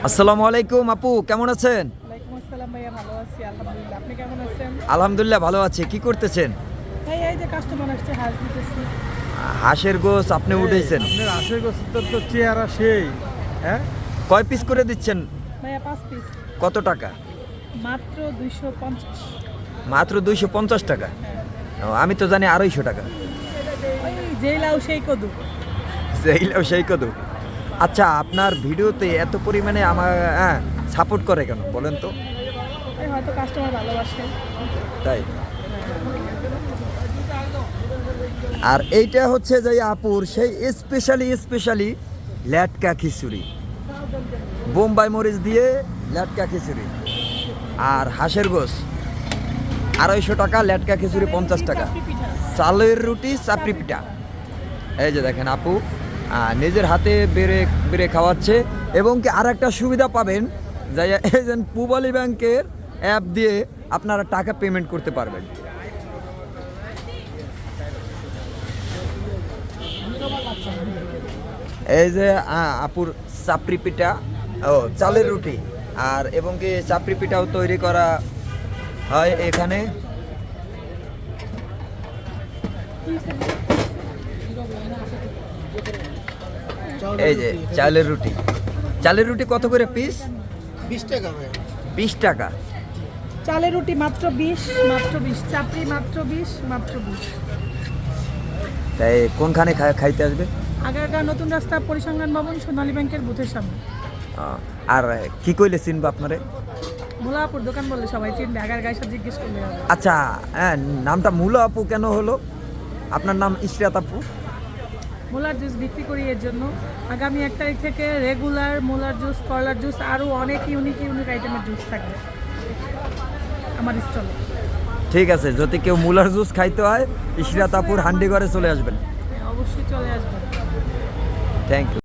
আসসালামু আলাইকুম আপু, কেমন আছেন? ওয়ালাইকুম আসসালাম ভাইয়া, ভালো আছি আলহামদুলিল্লাহ। আপনি কেমন আছেন? আলহামদুলিল্লাহ ভালো আছে। কি করতেছেন? ভাই এই যে কাস্টমার আসছে, হাঁস দিতেছি। হাঁসের গোস আপনি উঠেছেন? আপনার আশের গোস্তের তো চেহারা সেই। হ্যাঁ, কয় পিস করে দিচ্ছেন? ভাইয়া 5 পিস, কত টাকা? মাত্র 250। মাত্র 250 টাকা? ও, আমি তো জানি 250 টাকা। ওই যেই লাউ সেই কদু। সেইলাও সেই কত? আচ্ছা, আপনার ভিডিওতে এত পরিমাণে আমার সাপোর্ট করে কেন বলেন তো? এই হয়তো কাস্টমার ভালোবাসে। তাই? আর এইটা হচ্ছে যে আপুর সেই স্পেশালি ল্যাটকা খিচুড়ি, বোম্বাই মরিচ দিয়ে ল্যাটকা খিচুড়ি। আর হাঁসের গোস 250 টাকা, ল্যাটকা খিচুড়ি 50 টাকা, চাপড়ি পিঠা। চালের রুটি, চাপড়ি পিঠা। এই যে দেখেন আপু নিজের হাতে বেড়ে বেড়ে খাওয়াচ্ছে। এবং কি আর একটা সুবিধা পাবেন, যে এই যে পূবালী ব্যাংকের অ্যাপ দিয়ে আপনারা টাকা পেমেন্ট করতে পারবেন। এই যে আপুর চাপড়ি পিঠা, ও চালের রুটি, আর এবং কি চাপড়ি পিঠাও তৈরি করা হয় এখানে। এই যে চালের রুটি কত করে পিস? 20 টাকা ভাই। 20 টাকা। চালের রুটি মাত্র 20, মাত্র 20। চাপড়ি মাত্র 20, মাত্র 20। তাই কোনখানে খাইতে আসবে? আগারগাঁও নতুন রাস্তা, পরিসংখ্যান ভবন, সোনালী ব্যাংকের বুথের সামনে। আর কি কইলে চিনবো আপনারে? ভোলাপুর দোকান বললে সবাই চিনবে, আগারগাঁও এসে জিজ্ঞেস করলে হবে। আচ্ছা, নামটা মুলা আপু কেন হলো? আপনার নাম ইশরাত আপু? মোলার জুস বিক্রি করি, এর জন্য আগামী 1 তারিখ থেকে রেগুলার মোলার জুস, করলার জুস, আরও অনেক ইউনিক আইটেমের জুস থাকবে আমার স্টলে। ঠিক আছে, যদি কেউ মুলার জুস খাইতে হয় ইশরাত আপুর হান্ডিঘরে চলে আসবেন। অবশ্যই চলে আসবেন। Thank you.